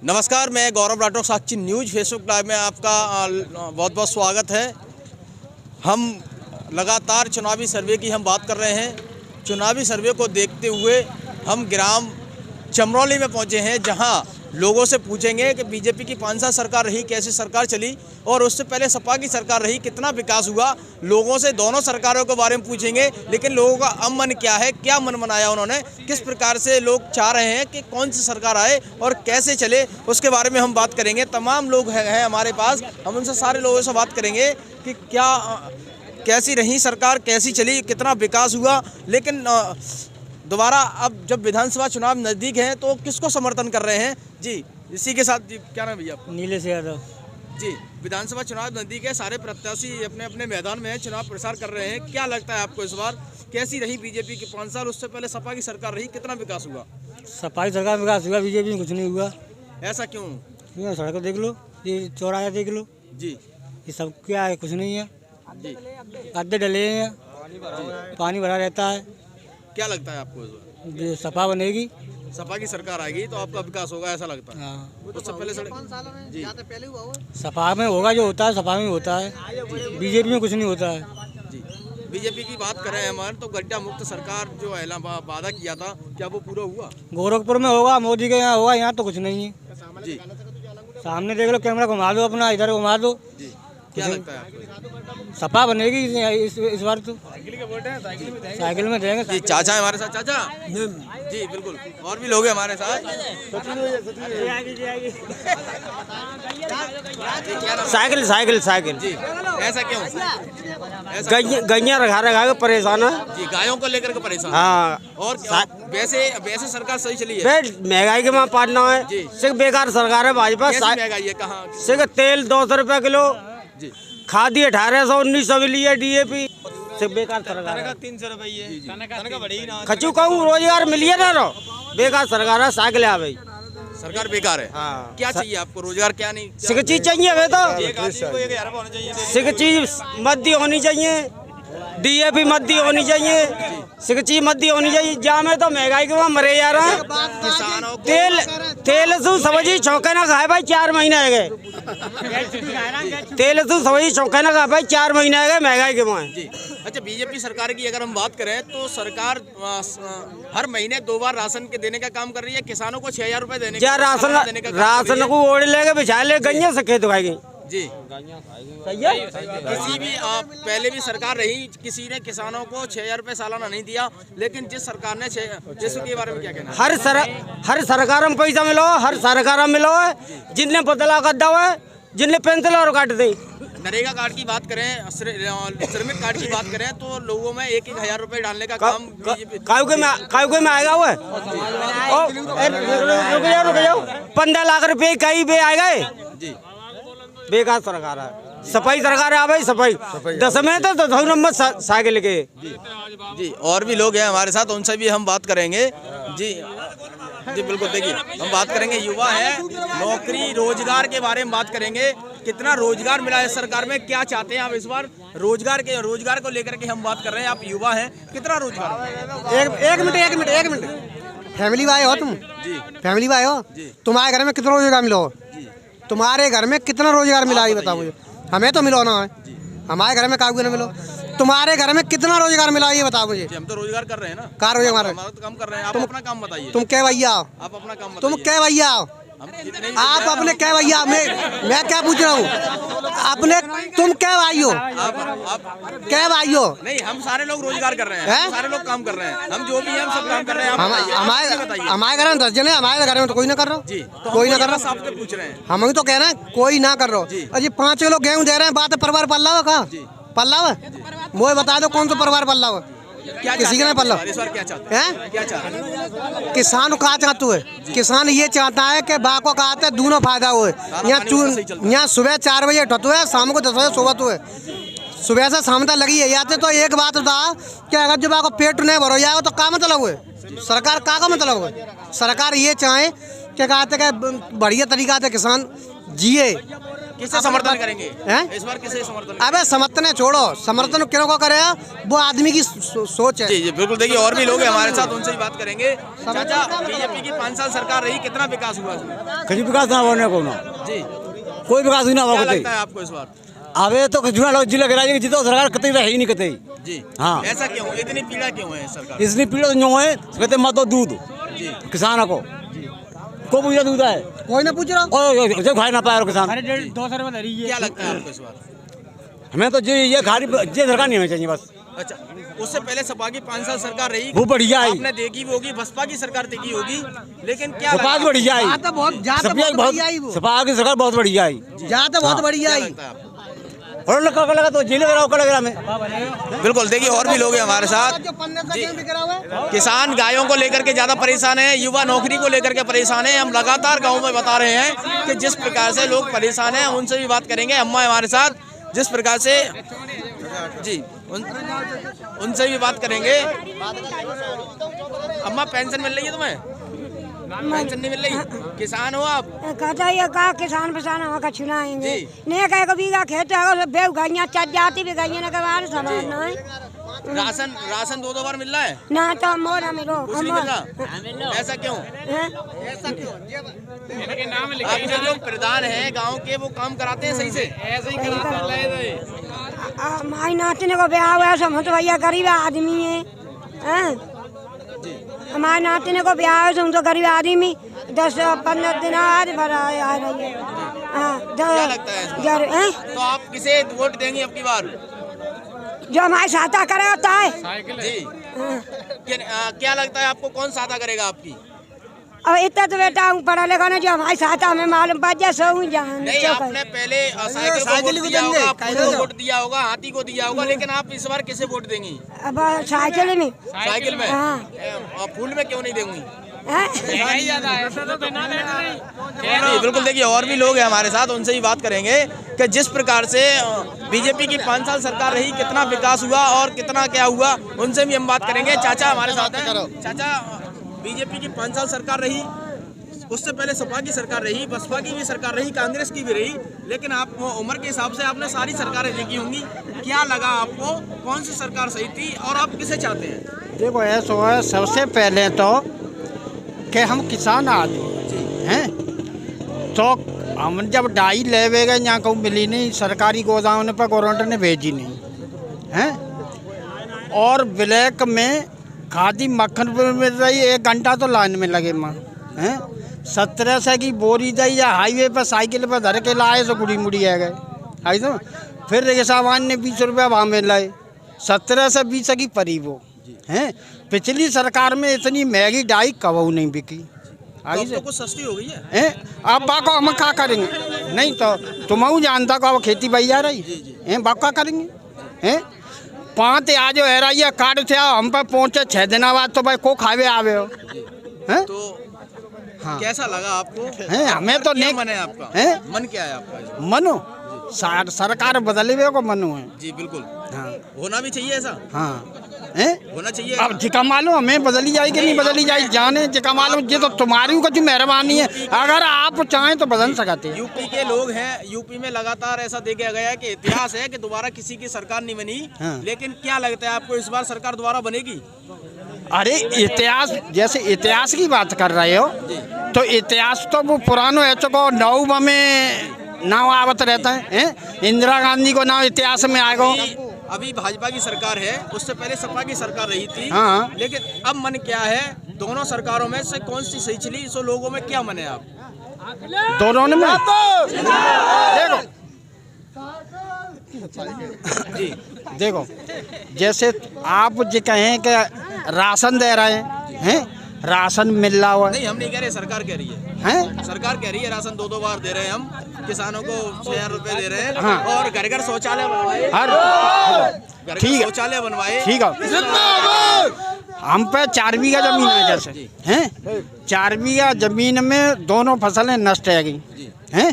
नमस्कार, मैं गौरव राठौर, साक्षी news Facebook live में आपका बहुत बहुत स्वागत है। हम लगातार चुनावी सर्वे की हम बात कर रहे हैं। चुनावी सर्वे को देखते हुए हम ग्राम चमरौली में पहुंचे हैं, जहां लोगों से पूछेंगे कि बीजेपी की 5 साल सरकार रही, कैसी सरकार चली, और उससे पहले सपा की सरकार रही, कितना विकास हुआ। लोगों से दोनों सरकारों के बारे में पूछेंगे, लेकिन लोगों का अब मन क्या है, क्या मन बनाया उन्होंने, किस प्रकार से लोग चाह रहे हैं कि कौन सी सरकार आए और कैसे चले, उसके बारे में हम बात करेंगे। तमाम लोग हैं हमारे पास, हम उनसे सारे लोगों से बात करेंगे कि कैसी रही सरकार, कैसी चली, कितना विकास हुआ। लेकिन दोबारा अब जब विधानसभा चुनाव नज़दीक हैं तो किसको समर्थन कर रहे हैं जी? इसी के साथ जी, क्या नाम भैया आपका? नीलेश यादव जी। विधानसभा चुनाव नज़दीक है, सारे प्रत्याशी अपने अपने मैदान में हैं, चुनाव प्रचार कर रहे हैं। क्या लगता है आपको इस बार कैसी रही बीजेपी की 5 साल, उससे पहले सपा की सरकार रही, कितना विकास हुआ? सपा की सरकार में विकास हुआ, बीजेपी में कुछ नहीं हुआ। ऐसा क्यों? ये सड़क देख लो, ये चौराहा देख लो जी, ये सब क्या है, कुछ नहीं है जी, गड्ढे डले हैं, पानी भरा रहता है। क्या लगता है आपको इस बार ये सपा बनेगी, सपा की सरकार आएगी तो आपका विकास होगा, ऐसा लगता है? हाँ उससे पहले जी, सपा में होगा, जो होता है सपा में होता है, बीजेपी में कुछ नहीं होता है। जी। बीजेपी की बात करें हमारे तो गड्ढा मुक्त सरकार जो वादा किया था, क्या वो पूरा हुआ? गोरखपुर में होगा, मोदी के यहाँ होगा, यहाँ तो कुछ नहीं है। जी, सामने देख लो, कैमरा घुमा दो अपना, इधर घुमा दो। जी। क्या लगता है आपको? सपा बनेगी इस बार तो। साइकिल में देंगे। जी, चाचा है हमारे साथ। चाचा जी, बिल्कुल, और भी लोग हैं हमारे साथ। साइकिल साइकिल साइकिल जी, ऐसा क्यों? गैया रखा के परेशान है जी, गायों को लेकर के परेशान। हाँ। और वैसे वैसे सरकार सही चली है? महंगाई के वहाँ पाटना है जी। सिर्फ बेकार सरकार है भाजपा। कैसी महंगाई है? कहाँ? सिर्फ तेल 200 रुपये किलो, जी, खादी 1800-1900 मिली है, DAP सिर्फ बेकार सरकार है। 300 रुपये खचू कहूँ रोजगार मिलिए ना रो, बेकार सरकार है। साइकिल आ भाई, सरकार बेकार है। हाँ। क्या चाहिए आपको? रोजगार क्या नहीं? सिर्फ चीज चाहिए हमें तो, सिर्फ चीज मद्दी होनी चाहिए, DAP मद्दी होनी चाहिए, सिर्फ चीज मद्दी होनी चाहिए। जहाँ में तो महंगाई के वहाँ मरे जा रहे हैं। किसानों को तेल सु समझी चौके ना खाए भाई, 4 महीने आ गए। तेल सु समझी चौके ना खाए भाई, 4 महीने आ गए महंगाई के वहाँ। जी। अच्छा, बीजेपी सरकार की अगर हम बात करें तो सरकार हर महीने 2 बार राशन के देने का काम कर रही है, किसानों को 6000 रुपए देने क्या राशन को ओढ़ लेके बिछा ले गई से खेत उगाएगी जी। सही है। किसी भी पहले भी सरकार रही, किसी ने किसानों को 6000 रुपए सालाना नहीं दिया, लेकिन जिस सरकार ने जिसके बारे में क्या कहना? हर सरकार में पैसा मिलो, हर सरकार में मिलो है, जिनने बदला गद्दा हुआ है, जिनने पेंसिल और काट दी। नरेगा कार्ड की बात करें, श्रमिक कार्ड की बात करें तो लोगों में 1-1000 रुपए डालने का काम कायके में आएगा हुआ। रुक जाओ 15 लाख रुपए कहीं भी आए गए जी। बेकार सरकार है, सफाई सरकार है भाई, सफाई 10 में तो 10 नंबर साइकिल के। जी, और भी लोग हैं हमारे साथ, उनसे भी हम बात करेंगे जी। जी बिल्कुल, देखिए हम बात करेंगे, युवा है, नौकरी रोजगार के बारे में बात करेंगे। कितना रोजगार मिला है सरकार में, क्या चाहते हैं आप इस बार? रोजगार को लेकर के हम बात कर रहे हैं। आप युवा हैं, कितना रोजगार? एक मिनट फैमिली वाले हो तुम जी, फैमिली वाले हो जी। तुम्हारे घर में कितना रोजगार मिला हो? तुम्हारे घर में कितना रोजगार मिला ये बताओ मुझे। हमें तो मिलो ना है, हमारे घर में कागज ना मिलो। तुम्हारे घर में कितना रोजगार मिला ये बताओ मुझे। हम तो रोजगार कर रहे हैं ना। कार रोजगार हमारा तो काम कर रहे हैं। आप अपना काम बताइए। तुम क्या भैया, आप अपना काम तुम बताइए। क्या भैया, आप अपने क्या भैया, मैं क्या पूछ रहा हूँ अपने, तुम क्या भाई हो? आप क्या भाई हो? नहीं, हम सारे लोग रोजगार कर रहे हैं, हम सारे लोग काम कर रहे हैं, हम जो भी हैं हम सब काम कर रहे हैं। हमारे घर में 10 जने, हमारे घर में तो कोई ना कर रहा जी, तो कोई ना कर रहा। आपसे पूछ रहे हैं, हम तो कह रहे हैं कोई ना कर रहा। अजी 5 किलो गेहूँ दे रहे हैं, बात परिवार पल्ला हुआ कहा? पल्ला हुआ मुझे बता दो कौन सा परिवार पल्ला हुआ? क्या किसी का नहीं पल्ला क्या चाहते हैं? क्या चाहते हैं? किसान कहा चाहते हुए, किसान ये चाहता है कि बा को कहा था दोनों फायदा हुए। यहाँ सुबह 4 बजे उठते हुए, शाम को 10 बजे सोवत हुए, सुबह से शाम तक लगी है। या तो एक बात बता कि अगर जब आपको पेट नहीं भरो जाएगा तो क्या मतलब हुए? सरकार का मतलब हुए? सरकार ये चाहे कि कहते कि बढ़िया तरीका से किसान जिए, किसे समर्थन करेंगे हैं? इस बार? किसे समर्थन? अबे समर्थन छोड़ो, समर्थन क्यों को करे, वो आदमी की सोच है। जी जी बिल्कुल। देखिए और भी लोग हैं हमारे साथ, उनसे ही बात करेंगे। चाचा, बीजेपी की 5 साल सरकार रही, कितना विकास हुआ इसमें? कहीं विकास ना होने को ना, जी कोई विकास नहीं क्या हुआ लगता है आपको इस बार? अबे तो जुड़ा लोग जिला गिरा जितो सरकार कतई रही नहीं कतई। जी हाँ। ऐसा क्यों, इतनी पीड़ा क्यों है सरकार? इसलिए पीड़ा जो है कहते मत दो दूध जी किसानों को पूछा दूध है कोई ना पूछ रहा। और जब खाए ना पाए किसान। क्या लगता है आपको इस बार? हमें तो ये खाली ये सरकार नहीं होनी चाहिए बस। अच्छा, उससे पहले सपा की 5 साल सरकार रही, वो बढ़िया आई, आपने देखी भी होगी, बसपा की सरकार देखी होगी, लेकिन क्या सपा की बढ़िया आई, सपा की सरकार बहुत बढ़िया आई, बहुत बढ़िया आई। लगता है आपको? और लगा तो जेल लगा में। बिल्कुल। देखिए और भी लोग हैं हमारे साथ। किसान गायों को लेकर के ज्यादा परेशान है, युवा नौकरी को लेकर के परेशान है। हम लगातार गाँव में बता रहे हैं कि जिस प्रकार से लोग परेशान हैं, उनसे भी बात करेंगे। अम्मा हमारे साथ, जिस प्रकार से जी उनसे भी बात करेंगे। अम्मा पेंशन मिल रही है तुम्हें? पेंशन नहीं मिल रही? किसान हो आप? कहता है का किसान पिसान हम कछु लाएंगे जी। नहीं कहे को बीघा खेत है बेव गाइयां चल जाती भी गाइयां ने कबार समाज ना है। राशन 2 बार मिल रहा है? ना तो मोरा मिलो कुछ नहीं मिल रहा। ऐसा क्यों? आपके जो प्रधान है गांव के, वो काम कराते हैं सही से? ऐसे ही माई नातने को ब्याह हुआ सब तो भैया गरीब आदमी है। हमारे नातने को ब्याह है, हम तो गरीब आदमी 10-15 दिन आज भरा आ रही है। क्या लगता है? तो आप किसे वोट देंगी अब की बार? जो हमारी सहायता करे होता है जी। क्या लगता है आपको, कौन सहायता करेगा आपकी? अब इतना तो बेटा हूँ पढ़ा लिखा ना, जो हमारी सहायता हमें मालूम पड़ जाए सो जान। नहीं, आपने पहले साइकिल को दिया होगा, आपको वोट दिया होगा, हाथी को दिया होगा, लेकिन आप इस बार किसे वोट देंगी? अब साइकिल में। साइकिल में? हाँ। और फूल में क्यों नहीं देंगी? हैं? बिल्कुल। देखिए और भी लोग हैं हमारे साथ, उनसे ही बात करेंगे कि जिस प्रकार से बीजेपी की 5 साल सरकार रही, कितना विकास हुआ और कितना क्या हुआ, उनसे भी हम बात करेंगे। चाचा हमारे साथ हैं। चाचा, बीजेपी की 5 साल सरकार रही, उससे पहले सपा की सरकार रही, बसपा की भी सरकार रही, कांग्रेस की भी रही, लेकिन आप उम्र के हिसाब से आपने सारी सरकारें देखी होंगी। क्या लगा आपको, कौन सी सरकार सही थी और आप किसे चाहते हैं? देखो ऐसा है, सबसे पहले तो कि हम किसान आदमी हैं, तो हम जब डाई ले गए यहाँ को मिली नहीं, सरकारी गोदाम पर गवर्नमेंट ने भेजी नहीं हैं, और ब्लैक में खादी मक्खन मिल रही, 1 घंटा तो लाइन में लगे माँ हैं। 1700 की बोरी दी या हाईवे पर साइकिल पर धर के लाए तो गुड़ी मुड़ी आ गए आई तो। फिर रिक्शावान ने 20 रुपया वहाँ में लाए, 17 से 20 की परी वो हैं। पिछली सरकार में इतनी महंगी डाई कबू नहीं बिकी। आगे तो कुछ सस्ती हो गई है। अब बाको हम क्या करेंगे? नहीं तो तुम जानता को अब खेती बही जा रही है, बाको क्या करेंगे? हैं 5 आज है रही है कार्ड से हम पर पहुँचे 6 दिन बाद तो भाई को खावे आवे हो हैं। तो हाँ। कैसा लगा आपको? हैं हमें तो नहीं मन है आपका? हैं मन क्या है आपका? मनो सरकार बदले हुए को मनो है। जी बिल्कुल। हाँ होना भी चाहिए ऐसा। हाँ हैं होना चाहिए। अब जिका मालूम हमें बदली जाएगी नहीं बदली जाए जाने जिका मालूम, ये तो तुम्हारी कुछ मेहरबानी है, अगर आप चाहें तो बदल सकते हैं। यूपी के लोग हैं, यूपी में लगातार ऐसा देखा गया है कि इतिहास है कि दोबारा किसी की सरकार नहीं बनी। हाँ। लेकिन क्या लगता है आपको, इस बार सरकार दोबारा बनेगी? अरे इतिहास, जैसे इतिहास की बात कर रहे हो तो इतिहास तो वो पुरानो है, चुको नौ में नाव आवत रहता है। इंदिरा गांधी को नाम इतिहास में आएगा। अभी भाजपा की सरकार है, उससे पहले सपा की सरकार रही थी। हाँ। लेकिन अब मन क्या है, दोनों सरकारों में से कौन सी सही चली? सो लोगों में क्या मन है आप? दोनों में देखो जी देखो, जैसे आप जो कहें कि राशन दे रहे हैं, राशन मिल रहा हुआ नहीं, हम नहीं कह रहे, सरकार कह रही है। है। सरकार कह रही है राशन 2 बार दे रहे हैं, हम किसानों को 6000 रुपए दे रहे हैं। हाँ। और घर घर शौचालय बनवाए, हर ठीक है, शौचालय बनवाए। ठीक है। हम पे 4 बीघा जमीन है, जैसे हैं 4 बीघा जमीन में दोनों फसलें नष्ट है गई हैं,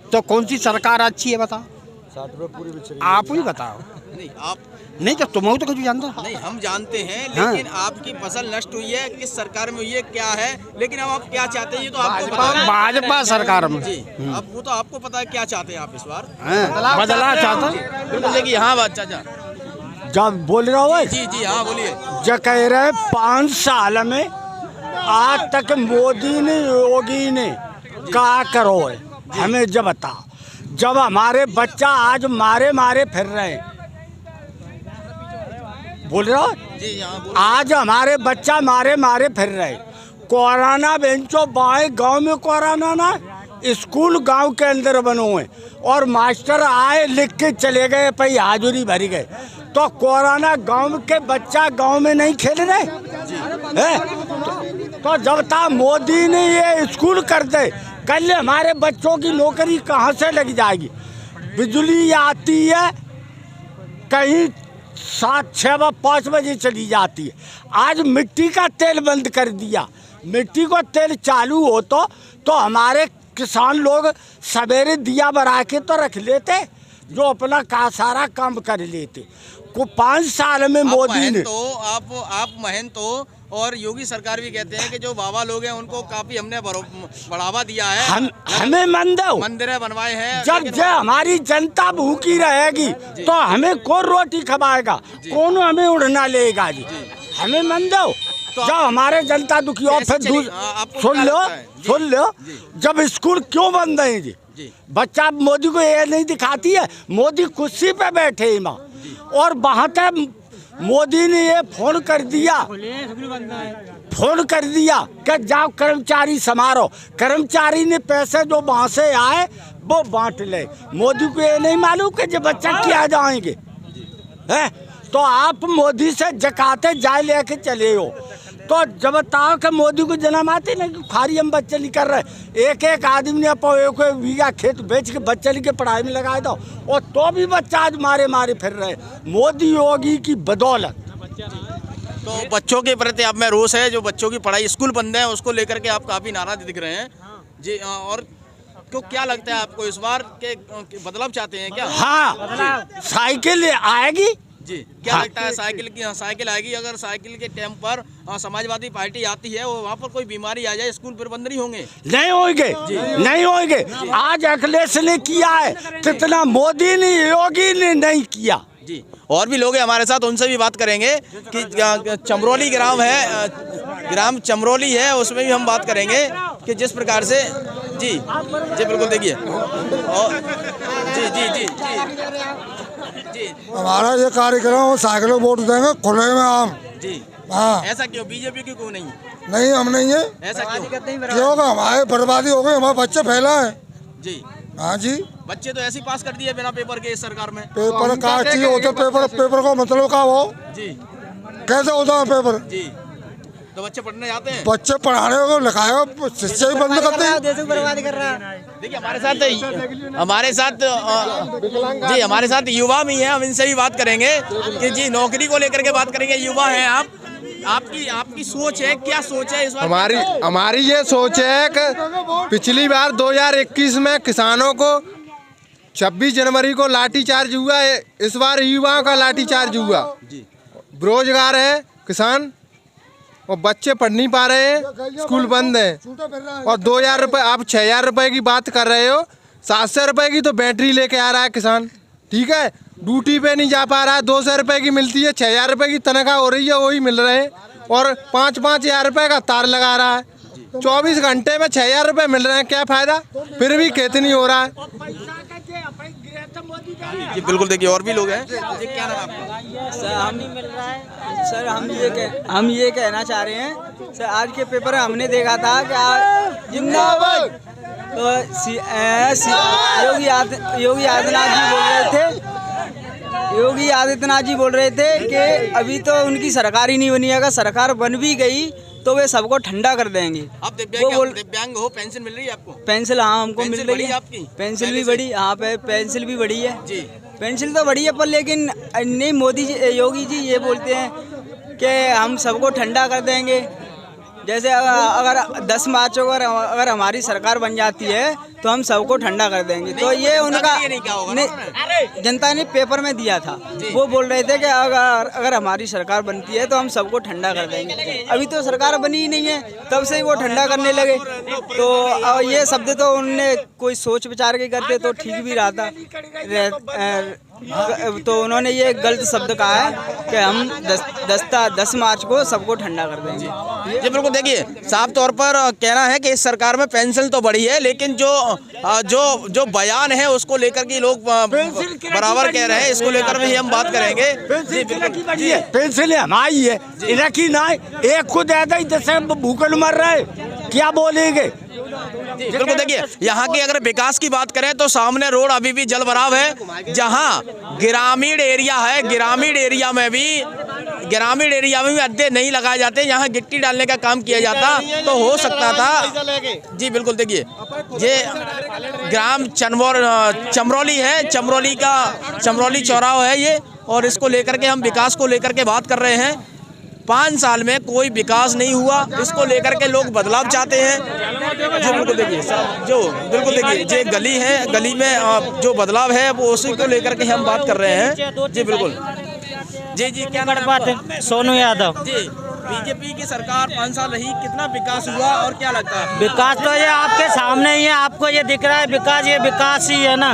तो कौन सी सरकार अच्छी है बताओ? 60 रुपये पूरी आप ही बताओ। नहीं आप नहीं तो तुम तो कुछ जानते हो। नहीं हम जानते हैं, हाँ। लेकिन आपकी फसल नष्ट हुई है, किस सरकार में हुई है, क्या है, लेकिन अब आप क्या चाहते हैं ये तो आपको पता है। भाजपा सरकार में जी अब वो तो आपको पता है क्या चाहते हैं आप इस बार। बदला चाहता। बिल्कुल देखिए, हाँ बात चाचा जब बोल रहा हो जी जी हाँ बोलिए। जो कह रहे 5 साल में आज तक मोदी ने योगी ने क्या करो है हमें जब बताओ। जब हमारे बच्चा आज मारे मारे फिर रहे हैं, बोल रहे हो जी हाँ आज हमारे बच्चा मारे मारे फिर रहे। कोरोना बेंचो बाएं गांव में कोरोना ना, स्कूल गांव के अंदर बनो है और मास्टर आए लिख के चले गए, भाई हाजुरी भरी गए। तो कोरोना गांव के बच्चा गांव में नहीं खेल रहे है। तो जब तक मोदी ने ये स्कूल कर दे, कल हमारे बच्चों की नौकरी कहाँ से लग जाएगी। बिजली आती है कहीं 7, 6, 5 बजे चली जाती है। आज मिट्टी का तेल बंद कर दिया। मिट्टी को तेल चालू हो तो हमारे किसान लोग सवेरे दिया बना के तो रख लेते, जो अपना का सारा काम कर लेते। को 5 साल में मोदी ने तो आप महंत हो, और योगी सरकार भी कहते हैं कि जो बाबा लोग हैं उनको काफी हमने बढ़ावा दिया है। हमें मंदिर बनवाए हैं। जब हमारी जनता भूखी रहेगी तो हमें कौन रोटी खवाएगा, कौन हमें उड़ना लेगा जी। हमें मन दो तो जब हमारे जनता दुखी हो। फिर सुन लो जब स्कूल क्यों बंद है जी। बच्चा मोदी को ये नहीं दिखाती है, मोदी कुर्सी पे बैठे माँ, और वहाँ तक मोदी ने ये फोन कर दिया कि जाओ कर्मचारी समारो। कर्मचारी ने पैसे जो वहाँ से आए वो बांट ले। मोदी को ये नहीं मालूम कि जो बच्चा क्या जाएंगे है। तो आप मोदी से जकाते जाए लेके चले हो। तो जब बताओ कि मोदी को जन्म आते ना कि खारी हम बच्चे नहीं कर रहे। एक आदमी ने एक बीघा खेत बेच के बच्चे के पढ़ाई में लगाए दो, और तो भी बच्चा आज मारे मारे फिर रहे मोदी योगी की बदौलत। तो बच्चों के प्रति आप में रोष है, जो बच्चों की पढ़ाई स्कूल बंद है उसको लेकर के आप काफी नाराज दिख रहे हैं जी। और क्यों, क्या लगता है आपको इस बार के बदलाव चाहते हैं क्या? हाँ साइकिल आएगी जी। क्या लगता है साइकिल आएगी? अगर साइकिल के टाइम पर समाजवादी पार्टी आती है, वो वहाँ पर कोई बीमारी आ जाए, स्कूल फिर बंद नहीं होंगे? नहीं होंगे। आज अखिलेश ने किया है जितना मोदी ने योगी ने नहीं किया जी। और भी लोग हैं हमारे साथ, उनसे भी बात करेंगे कि चमरोली ग्राम चमरोली है, उसमें भी हम बात करेंगे कि जिस प्रकार से जी बिल्कुल देखिए। और जी हमारा ये कार्यक्रम साइकिलों वोट देंगे खुले में हम जी। हाँ ऐसा क्यों? बीजेपी की क्यों नहीं? नहीं हम नहीं है। ऐसा क्यों? क्यों? हमारे बर्बादी हो गई, हमारे बच्चे फैला है जी। हाँ जी। बच्चे तो ऐसे ही पास कर दिए बिना पेपर के इस सरकार में। पेपर का चीज होता, पेपर का मतलब का वो जी कैसे होता है पेपर जी। तो बच्चे पढ़ने जाते हैं, बच्चे पढ़ाने को लिखाए शिक्षा ही बंद करते हैं। देखिए हमारे साथ युवा भी हैं, हम इनसे भी बात करेंगे कि जी नौकरी को लेकर के बात करेंगे। युवा हैं आप, आपकी सोच है, क्या सोच है इस बार? हमारी ये सोच है कि पिछली बार 2021 में किसानों को 26 जनवरी को लाठीचार्ज हुआ है, इस बार युवाओं का लाठीचार्ज हुआ। बेरोजगार है किसान और बच्चे पढ़ नहीं पा रहे हैं, स्कूल बंद है। और 2000 रुपये, आप 6000 रुपये की बात कर रहे हो, 700 रुपये की तो बैटरी लेके आ रहा है किसान, ठीक है। ड्यूटी पे नहीं जा पा रहा है, 200 रुपये की मिलती है, 6000 रुपये की तनख्वाह हो रही है, वही मिल रहे हैं। और 5-5 हज़ार रुपये का तार लगा रहा है, 24 घंटे में 6000 रुपये मिल रहे हैं, क्या फ़ायदा? फिर भी खेती नहीं हो रहा है। जी बिल्कुल देखिए, और भी लोग हैं। जी क्या नाम आपका? सर हम नहीं मिल रहा है सर। हम ये कहना चाह रहे हैं सर, आज के पेपर में हमने देखा था कि जिंदाबाद तो योगी आदित्यनाथ जी बोल रहे थे कि अभी तो उनकी सरकार ही नहीं बनी है, अगर सरकार बन भी गई तो वे सबको ठंडा कर देंगे। आप दिव्यांग हो, पेंशन मिल रही है आपको? पेंसिल हाँ हमको मिल रही है। आपकी पेंसिल भी बड़ी, हाँ पेंसिल भी बड़ी है जी। पेंसिल तो बड़ी है, पर लेकिन नहीं, योगी जी ये बोलते हैं कि हम सबको ठंडा कर देंगे। जैसे अगर 10 मार्च को अगर हमारी सरकार बन जाती है तो हम सबको ठंडा कर देंगे। तो ये उनका नहीं, जनता ने पेपर में दिया था, वो बोल रहे थे कि अगर हमारी सरकार बनती है तो हम सबको ठंडा कर देंगे। अभी तो सरकार बनी ही नहीं है, तब से ही वो ठंडा करने लगे। तो ये शब्द तो उनने कोई सोच विचार के करते तो ठीक भी रहा था। तो उन्होंने ये गलत शब्द कहा है कि हम 10 मार्च को सबको ठंडा कर देंगे। जी बिल्कुल, देखिए साफ तौर पर कहना है कि इस सरकार में पेंशन तो बढ़ी है, लेकिन जो बयान है उसको लेकर के लोग बराबर कह रहे हैं, इसको लेकर भी हम बात करेंगे। पेंसिल हमारी है, रखी ना एक खुद ऐसा ही जैसे भूखल मर रहे, क्या बोलेंगे। बिल्कुल, देखिए यहाँ की अगर विकास की बात करें तो सामने रोड अभी भी जल भराव है। जहाँ ग्रामीण एरिया है, ग्रामीण एरिया में भी अड्डे नहीं लगाए जाते, यहाँ गिट्टी डालने का काम किया जाता तो हो सकता था। जी बिल्कुल, देखिए ये ग्राम चमरौली है, चमरौली चौराहा है ये, और इसको लेकर के हम विकास को लेकर के बात कर रहे हैं। 5 साल में कोई विकास नहीं हुआ, इसको लेकर के लोग बदलाव चाहते हैं। जो बिल्कुल देखिए ये गली है, गली में जो बदलाव है वो उसी को लेकर के हम बात कर रहे हैं। जी बिल्कुल, जी क्या बात है? सोनू यादव। जी, बीजेपी की सरकार 5 साल रही, कितना विकास हुआ और क्या लगता है? विकास तो ये आपके सामने ही है, आपको ये दिख रहा है विकास, ये विकास ही है ना।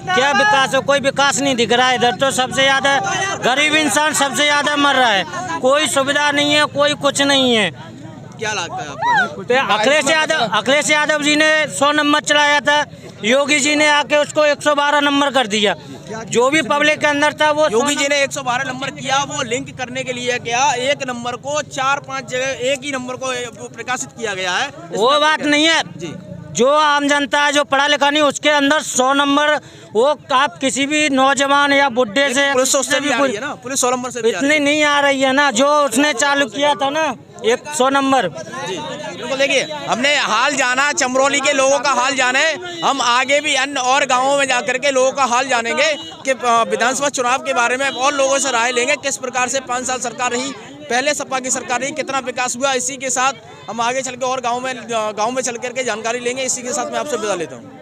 क्या विकास है? कोई विकास नहीं दिख रहा है इधर। तो सबसे ज्यादा गरीब इंसान सबसे ज्यादा मर रहा है, कोई सुविधा नहीं है, कोई कुछ नहीं है। क्या लगता है आपको? तो अखिलेश यादव जी ने 100 नंबर चलाया था, योगी जी ने आके उसको 112 नंबर कर दिया। जो भी पब्लिक के अंदर था वो योगी जी ने 112 नंबर किया, वो लिंक करने के लिए क्या एक नंबर को 4-5 जगह एक ही नंबर को प्रकाशित किया गया है। वो बात नहीं है जी। जो आम जनता है, जो पढ़ा लिखा नहीं, उसके अंदर 100 नंबर, वो आप किसी भी नौजवान या बुढ़े से, पुलिस उससे भी आ रही है ना, पुलिस 100 नंबर से इतनी नहीं आ रही है ना, जो उसने चालू किया था ना 100 नंबर। जी बिल्कुल, देखिए हमने हाल जाना, चमरौली के लोगों का हाल जाने, हम आगे भी अन्य और गाँवों में जाकर के लोगों का हाल जानेंगे कि विधानसभा चुनाव के बारे में और लोगों से राय लेंगे, किस प्रकार से 5 साल सरकार रही, पहले सपा की सरकार रही, कितना विकास हुआ। इसी के साथ हम आगे चल के और गाँव में चल करके जानकारी लेंगे। इसी के साथ मैं आपसे विदा लेता हूँ।